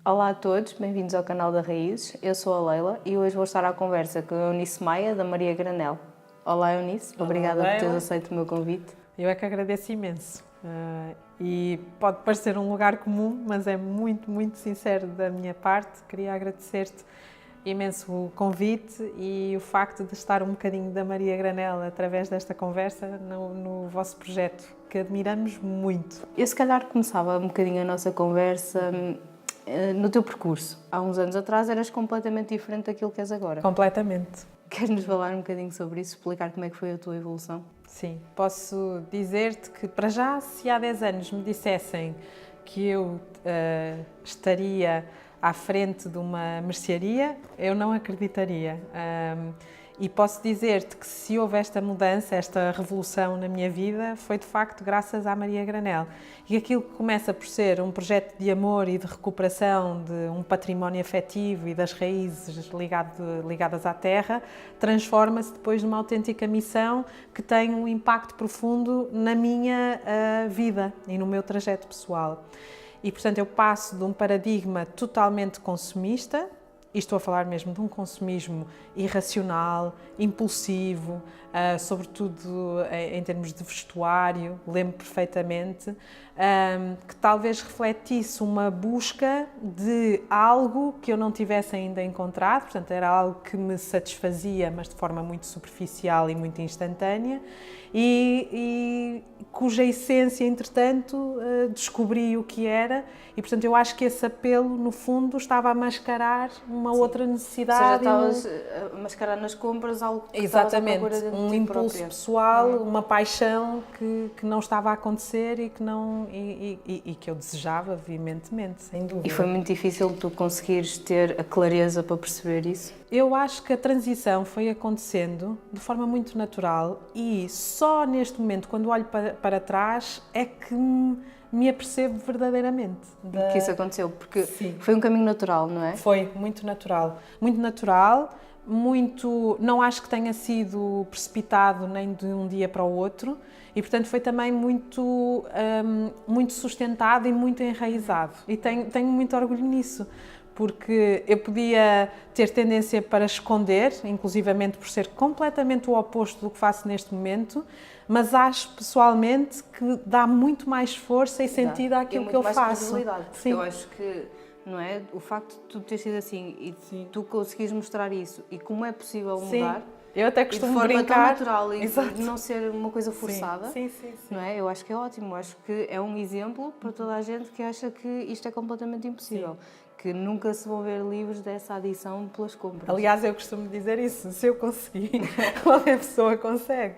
Olá a todos, bem-vindos ao canal da Raízes. Eu sou a Leila e hoje vou estar à conversa com a Eunice Maia, da Maria Granel. Olá Eunice, obrigada por teres aceito o meu convite. Eu é que agradeço imenso. E pode parecer um lugar comum, mas é muito, muito sincero da minha parte. Queria agradecer-te imenso o convite e o facto de estar um bocadinho da Maria Granel através desta conversa no vosso projeto, que admiramos muito. Eu se calhar começava um bocadinho a nossa conversa no teu percurso. Há uns anos atrás eras completamente diferente daquilo que és agora. Completamente. Queres-nos falar um bocadinho sobre isso, explicar como é que foi a tua evolução? Sim, posso dizer-te que, para já, se há 10 anos me dissessem que eu estaria à frente de uma mercearia, eu não acreditaria. E posso dizer-te que se houve esta mudança, esta revolução na minha vida, foi de facto graças à Maria Granel. E aquilo que começa por ser um projeto de amor e de recuperação de um património afetivo e das raízes ligadas à terra, transforma-se depois numa autêntica missão que tem um impacto profundo na minha vida e no meu trajeto pessoal. E, portanto, eu passo de um paradigma totalmente consumista, e estou a falar mesmo de um consumismo irracional, impulsivo, sobretudo em termos de vestuário, lembro perfeitamente, que talvez refletisse uma busca de algo que eu não tivesse ainda encontrado, portanto era algo que me satisfazia, mas de forma muito superficial e muito instantânea, e cuja essência, entretanto, descobri o que era, e portanto eu acho que esse apelo, no fundo, estava a mascarar uma outra necessidade. Ou seja, estavas a mascarar nas compras algo que exatamente, estavas à procura de um ti impulso própria. pessoal, uma paixão que não estava a acontecer e que eu desejava veementemente, sem dúvida. E foi muito difícil tu conseguires ter a clareza para perceber isso? Eu acho que a transição foi acontecendo de forma muito natural e só neste momento, quando olho para trás, é que me apercebo verdadeiramente. Que isso aconteceu, porque Sim. foi um caminho natural, não é? Foi muito natural. Muito natural, não acho que tenha sido precipitado nem de um dia para o outro e, portanto, foi também muito sustentado e muito enraizado. E tenho muito orgulho nisso, porque eu podia ter tendência para esconder, inclusivamente por ser completamente o oposto do que faço neste momento, mas acho pessoalmente que dá muito mais força e sentido àquilo que eu faço. Sim. Eu acho que, não é, o facto de tu ter sido assim e tu conseguires mostrar isso e como é possível mudar. Sim. Eu até costumo de forma brincar. tão natural e Exato. de não ser uma coisa forçada. Sim. Não é? Eu acho que é ótimo. Eu acho que é um exemplo para toda a gente que acha que isto é completamente impossível. Sim. Que nunca se vão ver livres dessa adição pelas compras. Aliás, eu costumo dizer isso. Se eu conseguir, qualquer pessoa consegue.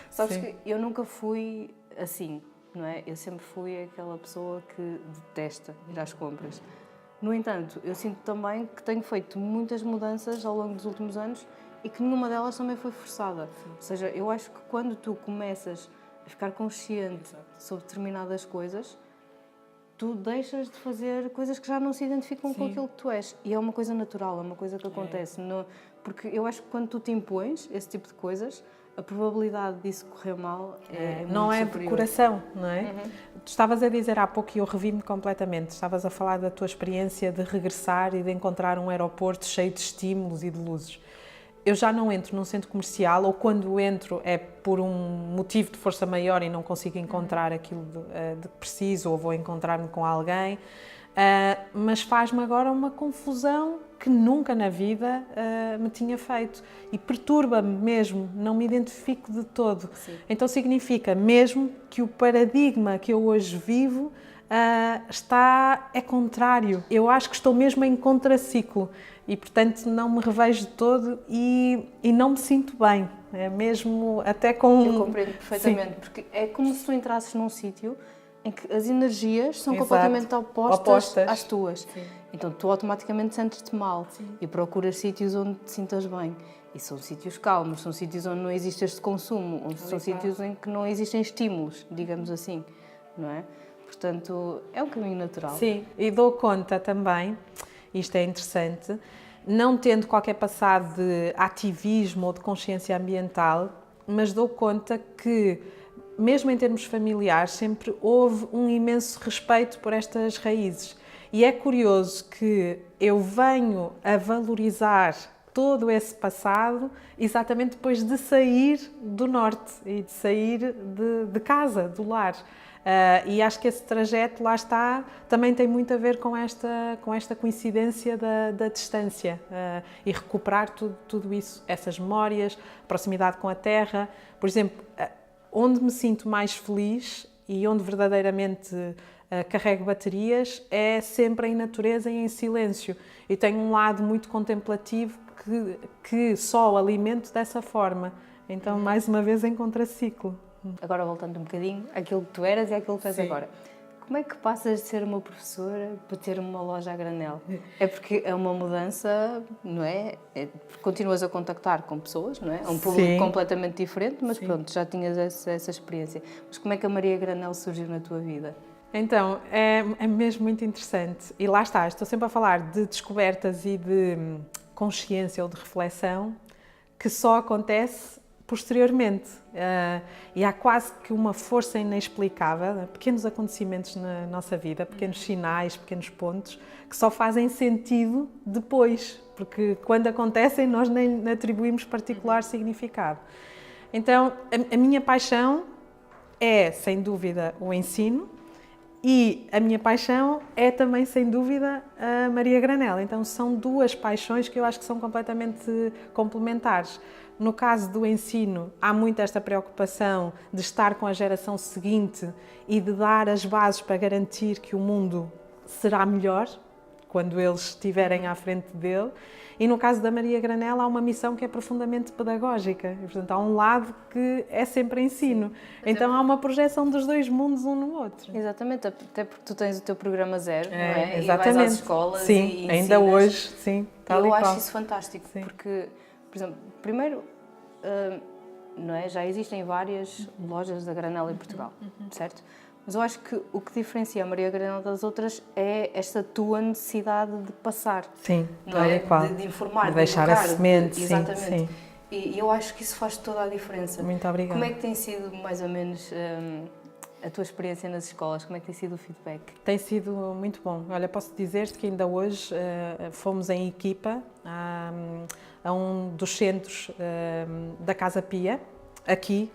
Sabes que eu nunca fui assim, não é? Eu sempre fui aquela pessoa que detesta ir às compras. No entanto, eu sinto também que tenho feito muitas mudanças ao longo dos últimos anos e que nenhuma delas também foi forçada. Sim. Ou seja, eu acho que quando tu começas a ficar consciente sobre determinadas coisas, tu deixas de fazer coisas que já não se identificam com aquilo que tu és. E é uma coisa natural, é uma coisa que acontece. Porque eu acho que quando tu te impões esse tipo de coisas, a probabilidade disso correr mal é muito não é superior. De coração, não é? Tu estavas a dizer há pouco e eu revi-me completamente, estavas a falar da tua experiência de regressar e de encontrar um aeroporto cheio de estímulos e de luzes. Eu já não entro num centro comercial, ou quando entro é por um motivo de força maior e não consigo encontrar aquilo de que preciso, ou vou encontrar-me com alguém, mas faz-me agora uma confusão que nunca na vida me tinha feito e perturba-me mesmo, não me identifico de todo. Sim. Então significa mesmo que o paradigma que eu hoje vivo é contrário. Eu acho que estou mesmo em contraciclo e, portanto, não me revejo de todo e não me sinto bem. É mesmo até com... Eu compreendo perfeitamente, porque é como se tu entrasses num sítio em que as energias são completamente opostas às tuas. Sim. Então tu automaticamente sentes-te mal. Sim. E procuras sítios onde te sintas bem. E são sítios calmos, são sítios onde não existe este consumo, são sítios em que não existem estímulos, digamos assim, não é? Portanto, é um caminho natural. Sim, e dou conta também, isto é interessante, não tendo qualquer passado de ativismo ou de consciência ambiental, mas dou conta que, mesmo em termos familiares, sempre houve um imenso respeito por estas raízes. E é curioso que eu venho a valorizar todo esse passado exatamente depois de sair do norte e de sair de casa, do lar. E acho que esse trajeto, lá está, também tem muito a ver com esta coincidência da distância e recuperar tudo isso, essas memórias, proximidade com a terra. Por exemplo, onde me sinto mais feliz e onde verdadeiramente carrego baterias é sempre em natureza e em silêncio. E tenho um lado muito contemplativo que só alimento dessa forma. Então, mais uma vez, em contraciclo. Agora, voltando um bocadinho àquilo que tu eras e àquilo que és Sim. agora. Como é que passas de ser uma professora para ter uma loja a granel? É porque é uma mudança, não é? Continuas a contactar com pessoas, não é? É um público Sim. completamente diferente, mas Sim. pronto, já tinhas essa experiência. Mas como é que a Maria Granel surgiu na tua vida? Então, é mesmo muito interessante. E lá está, estou sempre a falar de descobertas e de consciência ou de reflexão que só acontece posteriormente. E há quase que uma força inexplicável, pequenos acontecimentos na nossa vida, pequenos sinais, pequenos pontos, que só fazem sentido depois, porque quando acontecem nós nem atribuímos particular significado. Então, a minha paixão é, sem dúvida, o ensino. E a minha paixão é também, sem dúvida, a Maria Granel. Então são duas paixões que eu acho que são completamente complementares. No caso do ensino, há muito esta preocupação de estar com a geração seguinte e de dar as bases para garantir que o mundo será melhor quando eles estiverem à frente dele. E no caso da Maria Granel há uma missão que é profundamente pedagógica. E, portanto, há um lado que é sempre ensino. Então há uma projeção dos dois mundos um no outro. Exatamente, até porque tu tens o teu programa zero, não é? Exatamente. E vais às escolas sim, e ensinas. ainda hoje, sim. Tal Eu e acho qual. isso fantástico, Sim. porque, por exemplo, primeiro, não é? Já existem várias lojas da Granel em Portugal, certo? Mas eu acho que o que diferencia a Maria Granel das outras é esta tua necessidade de passar. Sim, não tal é? e qual. De informar, de de deixar educar, a semente, exatamente. sim. E eu acho que isso faz toda a diferença. Muito obrigada. Como é que tem sido, mais ou menos, a tua experiência nas escolas? Como é que tem sido o feedback? Tem sido muito bom. Olha, posso dizer-te que ainda hoje fomos em equipa a um dos centros da Casa Pia, aqui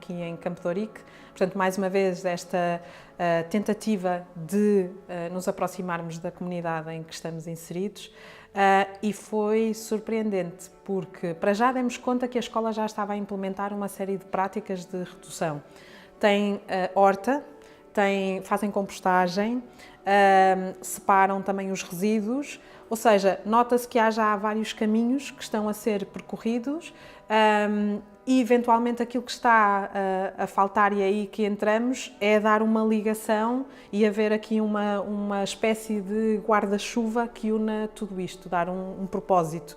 em Campo de Ourique. Portanto, mais uma vez, esta tentativa de nos aproximarmos da comunidade em que estamos inseridos. E foi surpreendente, porque para já demos conta que a escola já estava a implementar uma série de práticas de redução. Tem horta, fazem compostagem, separam também os resíduos, ou seja, nota-se que há já vários caminhos que estão a ser percorridos e eventualmente aquilo que está a faltar e aí que entramos é dar uma ligação e haver aqui uma espécie de guarda-chuva que una tudo isto, dar um propósito,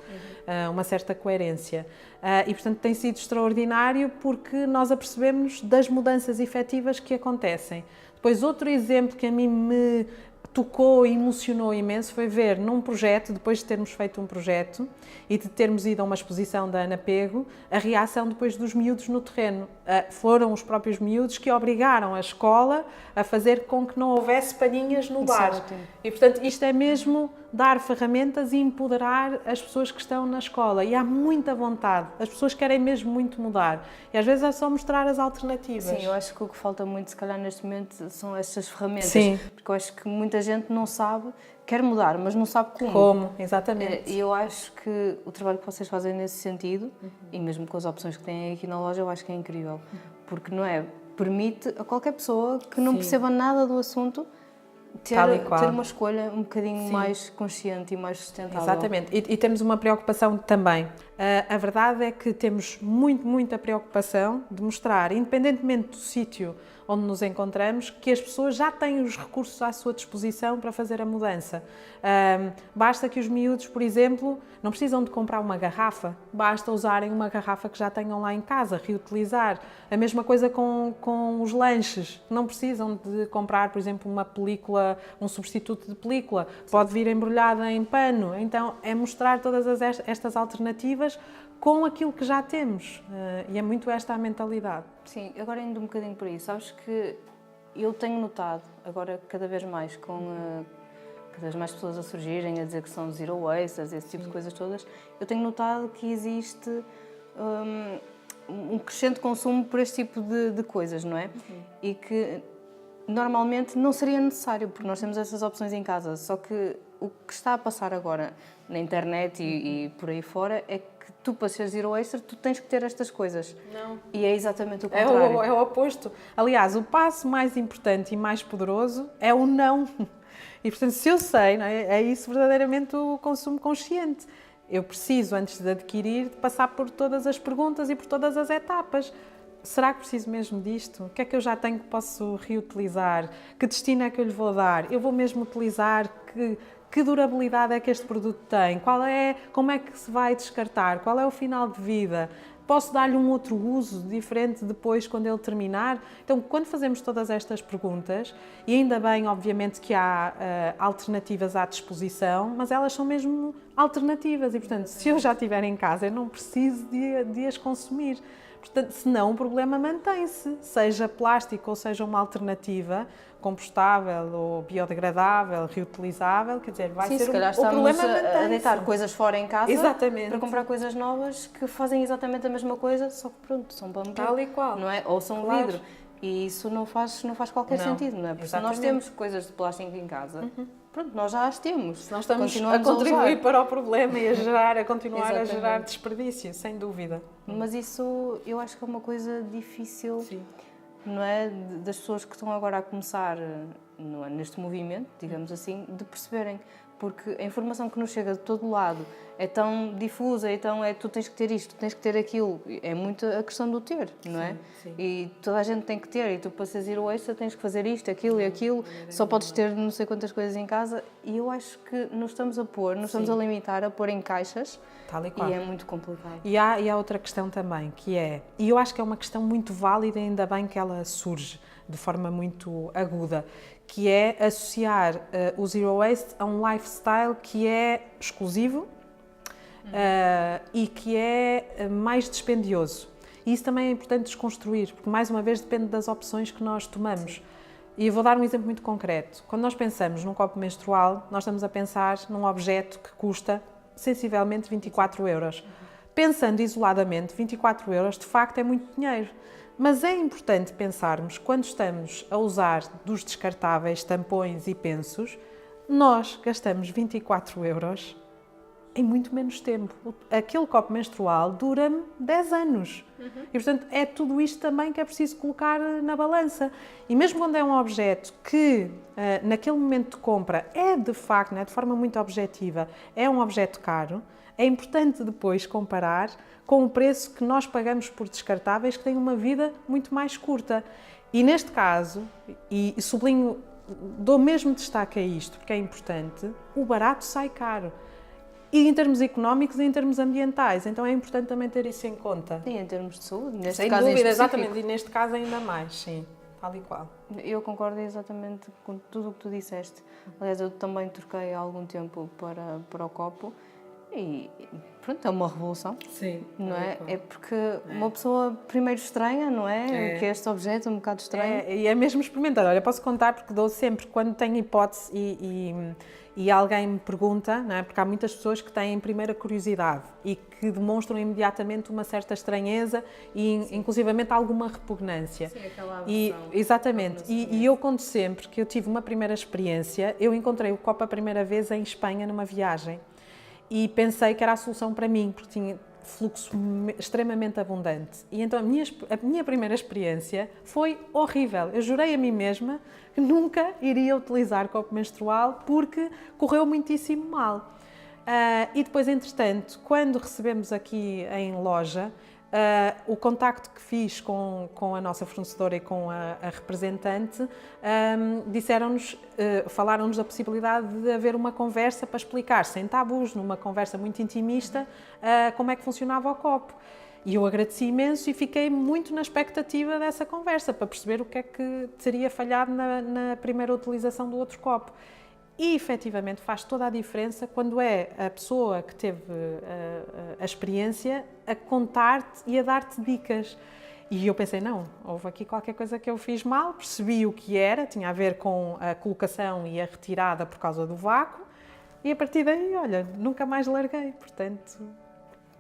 uma certa coerência. E, portanto, tem sido extraordinário porque nós apercebemos das mudanças efetivas que acontecem. Depois, outro exemplo que a mim me tocou e emocionou imenso foi ver num projeto, depois de termos feito um projeto e de termos ido a uma exposição da Ana Pego, a reação depois dos miúdos no terreno. Foram os próprios miúdos que obrigaram a escola a fazer com que não houvesse palhinhas no bar. E, portanto, isto é mesmo dar ferramentas e empoderar as pessoas que estão na escola. E há muita vontade. As pessoas querem mesmo muito mudar. E às vezes é só mostrar as alternativas. Sim, eu acho que o que falta muito, se calhar, neste momento, são estas ferramentas. Sim. Porque eu acho que muita gente não sabe, quer mudar, mas não sabe como. Como, exatamente. E eu acho que o trabalho que vocês fazem nesse sentido, e mesmo com as opções que têm aqui na loja, eu acho que é incrível. Porque, não é? Permite a qualquer pessoa que não perceba nada do assunto ter uma escolha um bocadinho mais consciente e mais sustentável. Exatamente. E temos uma preocupação também. A verdade é que temos muita preocupação de mostrar, independentemente do sítio onde nos encontramos, que as pessoas já têm os recursos à sua disposição para fazer a mudança. Basta que os miúdos, por exemplo, não precisam de comprar uma garrafa, basta usarem uma garrafa que já tenham lá em casa, reutilizar. A mesma coisa com os lanches, não precisam de comprar, por exemplo, uma película, um substituto de película, pode vir embrulhada em pano. Então, é mostrar todas estas alternativas com aquilo que já temos. E é muito esta a mentalidade. Sim, agora indo um bocadinho por aí, sabes que eu tenho notado, agora cada vez mais com cada vez mais pessoas a surgirem, a dizer que são zero wasters, esse tipo de coisas todas, eu tenho notado que existe um crescente consumo por este tipo de coisas, não é? E que normalmente não seria necessário, porque nós temos essas opções em casa, só que o que está a passar agora na internet e por aí fora é que tu, para ser zero waster, tu tens que ter estas coisas. Não. E é exatamente o contrário. É o oposto. Aliás, o passo mais importante e mais poderoso é o não. E, portanto, se eu sei, não é isso verdadeiramente o consumo consciente. Eu preciso, antes de adquirir, de passar por todas as perguntas e por todas as etapas. Será que preciso mesmo disto? O que é que eu já tenho que posso reutilizar? Que destino é que eu lhe vou dar? Eu vou mesmo utilizar? Que durabilidade é que este produto tem? Como é que se vai descartar? Qual é o final de vida? Posso dar-lhe um outro uso diferente depois, quando ele terminar? Então, quando fazemos todas estas perguntas, e ainda bem, obviamente, que há alternativas à disposição, mas elas são mesmo alternativas e, portanto, se eu já tiver em casa, eu não preciso de as consumir. Portanto, senão o problema mantém-se, seja plástico ou seja uma alternativa compostável ou biodegradável, reutilizável, quer dizer, vai ser se calhar o problema estamos a deitar coisas fora em casa para comprar coisas novas que fazem exatamente a mesma coisa, só que pronto, são bambu, tal e qual, não é? Ou são vidro. E isso não faz qualquer sentido, não é? Porque se nós temos coisas de plástico em casa, pronto, nós já as temos. Se nós estamos a contribuir para o problema e a continuar a gerar desperdício, sem dúvida. Mas isso eu acho que é uma coisa difícil, não é? Das pessoas que estão agora a começar neste movimento, digamos assim, de perceberem. Porque a informação que nos chega de todo lado é tão difusa, então tu tens que ter isto, tens que ter aquilo. É muito a questão do ter, não é? Sim. E toda a gente tem que ter, e tu para ser zero waste tens que fazer isto, aquilo e aquilo, só podes ter não sei quantas coisas em casa. E eu acho que nos estamos a limitar a pôr em caixas, tal e qual. E é muito complicado. E há outra questão também, que é, e eu acho que é uma questão muito válida, ainda bem que ela surge de forma muito aguda, que é associar o zero waste a um lifestyle que é exclusivo e que é mais dispendioso. E isso também é importante desconstruir, porque mais uma vez depende das opções que nós tomamos. Sim. E eu vou dar um exemplo muito concreto. Quando nós pensamos num copo menstrual, nós estamos a pensar num objeto que custa sensivelmente 24 euros. Pensando isoladamente, 24 euros de facto é muito dinheiro. Mas é importante pensarmos, quando estamos a usar dos descartáveis tampões e pensos, nós gastamos 24 euros em muito menos tempo. Aquele copo menstrual dura-me 10 anos. E, portanto, é tudo isto também que é preciso colocar na balança. E mesmo quando é um objeto que, naquele momento de compra, é de facto, de forma muito objetiva, é um objeto caro, é importante depois comparar com o preço que nós pagamos por descartáveis, que têm uma vida muito mais curta. E neste caso, e sublinho, dou mesmo destaque a isto, porque é importante, o barato sai caro. E em termos económicos e em termos ambientais. Então é importante também ter isso em conta. E em termos de saúde, neste Sem caso dúvida, exatamente. E neste caso ainda mais, sim. Tal e qual. Eu concordo exatamente com tudo o que tu disseste. Aliás, eu também troquei há algum tempo para o copo. E pronto, é uma revolução. Sim. Não é? É porque uma pessoa primeiro estranha, não é? Que é este objeto um bocado estranho. E é mesmo experimentar. Olha, posso contar porque dou sempre, quando tenho hipótese e alguém me pergunta, não é? Porque há muitas pessoas que têm primeira curiosidade e que demonstram imediatamente uma certa estranheza e inclusivamente alguma repugnância. Sim, aquela aversão. Exatamente. E eu conto sempre que eu tive uma primeira experiência. Eu encontrei o copo a primeira vez em Espanha numa viagem. E pensei que era a solução para mim, porque tinha fluxo extremamente abundante. E então a minha primeira experiência foi horrível. Eu jurei a mim mesma que nunca iria utilizar copo menstrual porque correu muitíssimo mal. E depois, entretanto, quando recebemos aqui em loja, o contacto que fiz com a nossa fornecedora e com a representante, falaram-nos da possibilidade de haver uma conversa para explicar, sem tabus, numa conversa muito intimista, como é que funcionava o copo. E eu agradeci imenso e fiquei muito na expectativa dessa conversa, para perceber o que é que teria falhado na primeira utilização do outro copo. E, efetivamente, faz toda a diferença quando é a pessoa que teve a experiência a contar-te e a dar-te dicas. E eu pensei, não, houve aqui qualquer coisa que eu fiz mal, percebi o que era, tinha a ver com a colocação e a retirada por causa do vácuo, e a partir daí, olha, nunca mais larguei, portanto...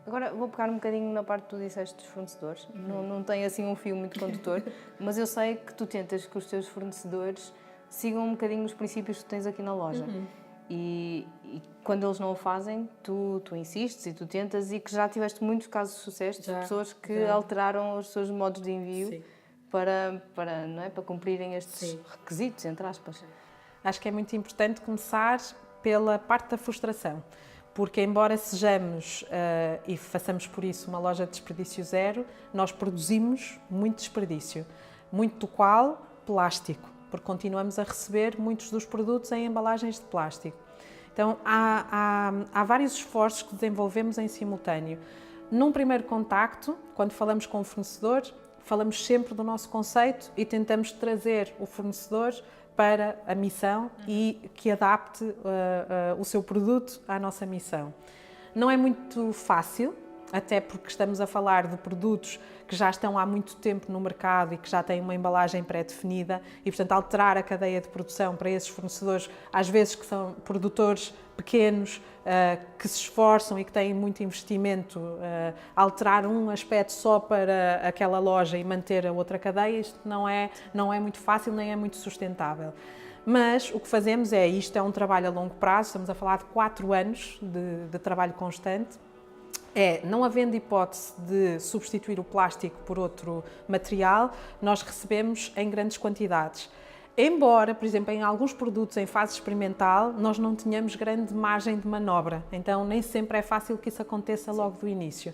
Agora vou pegar um bocadinho na parte que tu disseste dos fornecedores. Não tem assim um fio muito condutor, mas eu sei que tu tentas que os teus fornecedores sigam um bocadinho os princípios que tu tens aqui na loja. E quando eles não o fazem, tu insistes e tu tentas, e que já tiveste muitos casos de sucesso de pessoas que alteraram os seus modos de envio não é? Para cumprirem estes requisitos, entre aspas. Acho que é muito importante começar pela parte da frustração, porque embora sejamos e façamos por isso uma loja de desperdício zero, nós produzimos muito desperdício, muito do qual plástico, porque continuamos a receber muitos dos produtos em embalagens de plástico. Então, há vários esforços que desenvolvemos em simultâneo. Num primeiro contacto, quando falamos com o fornecedor, falamos sempre do nosso conceito e tentamos trazer o fornecedor para a missão e que adapte o seu produto à nossa missão. Não é muito fácil, até porque estamos a falar de produtos que já estão há muito tempo no mercado e que já têm uma embalagem pré-definida e, portanto, alterar a cadeia de produção para esses fornecedores, às vezes que são produtores pequenos, que se esforçam e que têm muito investimento, alterar um aspecto só para aquela loja e manter a outra cadeia, isto não é muito fácil nem é muito sustentável. Mas o que fazemos isto é um trabalho a longo prazo, estamos a falar de 4 anos de trabalho constante. Não havendo hipótese de substituir o plástico por outro material, nós recebemos em grandes quantidades. Embora, por exemplo, em alguns produtos em fase experimental, nós não tenhamos grande margem de manobra, então nem sempre é fácil que isso aconteça logo do início.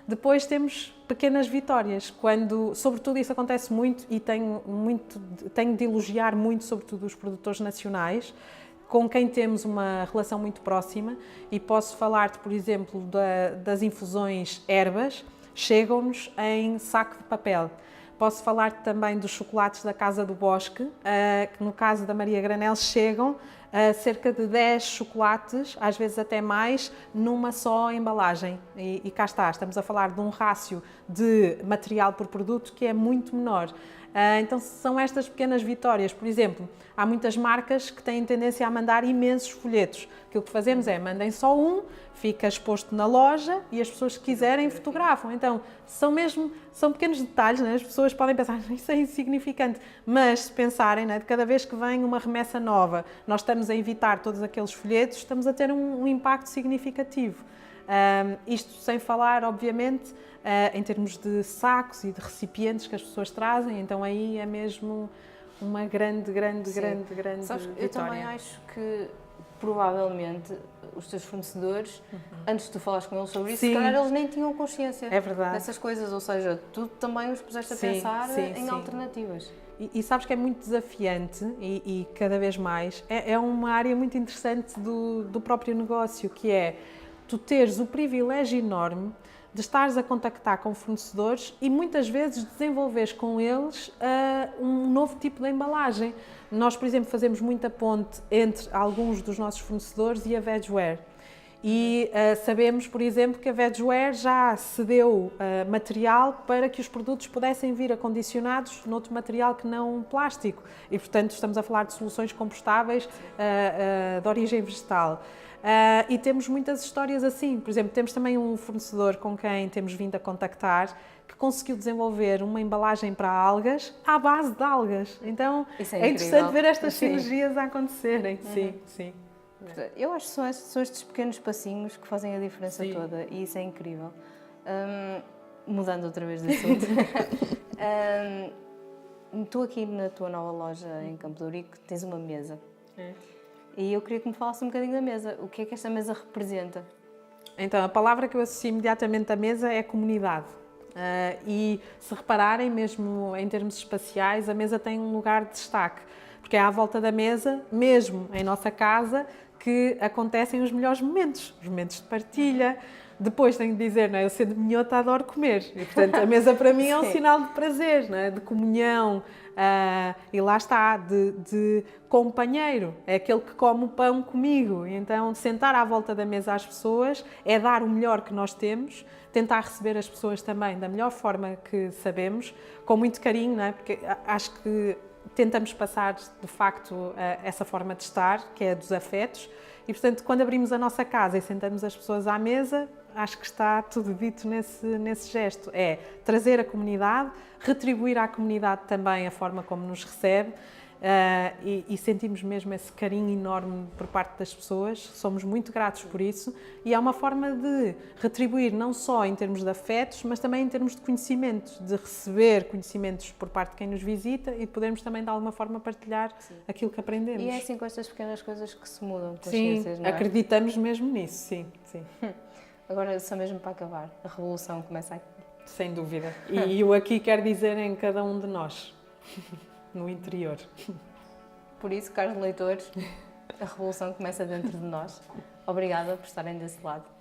Depois temos pequenas vitórias, quando, sobretudo, isso acontece muito e tenho de elogiar muito, sobretudo, os produtores nacionais, com quem temos uma relação muito próxima, e posso falar-te, por exemplo, das infusões Herbas, chegam-nos em saco de papel. Posso falar-te também dos chocolates da Casa do Bosque, que no caso da Maria Granel chegam a cerca de 10 chocolates, às vezes até mais, numa só embalagem. E cá está, estamos a falar de um rácio de material por produto que é muito menor. Então são estas pequenas vitórias. Por exemplo, há muitas marcas que têm tendência a mandar imensos folhetos. Aquilo que fazemos mandem só um, fica exposto na loja e as pessoas que quiserem fotografam. Então são pequenos detalhes, né? As pessoas podem pensar, isso é insignificante, mas se pensarem, né, de cada vez que vem uma remessa nova, nós estamos a evitar todos aqueles folhetos, estamos a ter um impacto significativo. Isto sem falar, obviamente, em termos de sacos e de recipientes que as pessoas trazem, então aí é mesmo uma grande Sabes, vitória. eu também acho que provavelmente os teus fornecedores, antes de tu falares com eles sobre isso, se calhar eles nem tinham consciência dessas coisas, ou seja, tu também os puseste a pensar em alternativas. E sabes que é muito desafiante e cada vez mais, é uma área muito interessante do próprio negócio, que é tu teres o privilégio enorme de estares a contactar com fornecedores e muitas vezes desenvolveres com eles um novo tipo de embalagem. Nós, por exemplo, fazemos muita ponte entre alguns dos nossos fornecedores e a Vegware. E sabemos, por exemplo, que a Vegware já cedeu material para que os produtos pudessem vir acondicionados noutro material que não plástico. E, portanto, estamos a falar de soluções compostáveis de origem vegetal. E temos muitas histórias assim. Por exemplo, temos também um fornecedor com quem temos vindo a contactar que conseguiu desenvolver uma embalagem para algas à base de algas. Então, é interessante ver estas sinergias a acontecerem. Sim. Eu acho que são estes pequenos passinhos que fazem a diferença toda, e isso é incrível. Mudando outra vez de assunto. Tu aqui na tua nova loja em Campo de Ourique tens uma mesa. E eu queria que me falasse um bocadinho da mesa. O que é que esta mesa representa? Então, a palavra que eu associo imediatamente à mesa é comunidade. E se repararem, mesmo em termos espaciais, a mesa tem um lugar de destaque. Porque é à volta da mesa, mesmo em nossa casa, que acontecem os melhores momentos. Os momentos de partilha. Depois tenho de dizer, não é? Eu sendo minhota adoro comer. E, portanto, a mesa para mim é um sinal de prazer, não é? De comunhão, E lá está, de companheiro, é aquele que come o pão comigo. Então, sentar à volta da mesa às pessoas é dar o melhor que nós temos, tentar receber as pessoas também da melhor forma que sabemos, com muito carinho, não é? Porque acho que tentamos passar, de facto, essa forma de estar, que é a dos afetos. E, portanto, quando abrimos a nossa casa e sentamos as pessoas à mesa, acho que está tudo dito nesse gesto. É trazer a comunidade, retribuir à comunidade também a forma como nos recebe, e sentimos mesmo esse carinho enorme por parte das pessoas. Somos muito gratos por isso e é uma forma de retribuir não só em termos de afetos, mas também em termos de conhecimentos, de receber conhecimentos por parte de quem nos visita e de podermos também de alguma forma partilhar aquilo que aprendemos. E é assim com estas pequenas coisas que se mudam consciências, não é? Acreditamos mesmo nisso, sim. Agora, só mesmo para acabar, a revolução começa aqui. Sem dúvida. E o aqui quer dizer em cada um de nós, no interior. Por isso, caros leitores, a revolução começa dentro de nós. Obrigada por estarem desse lado.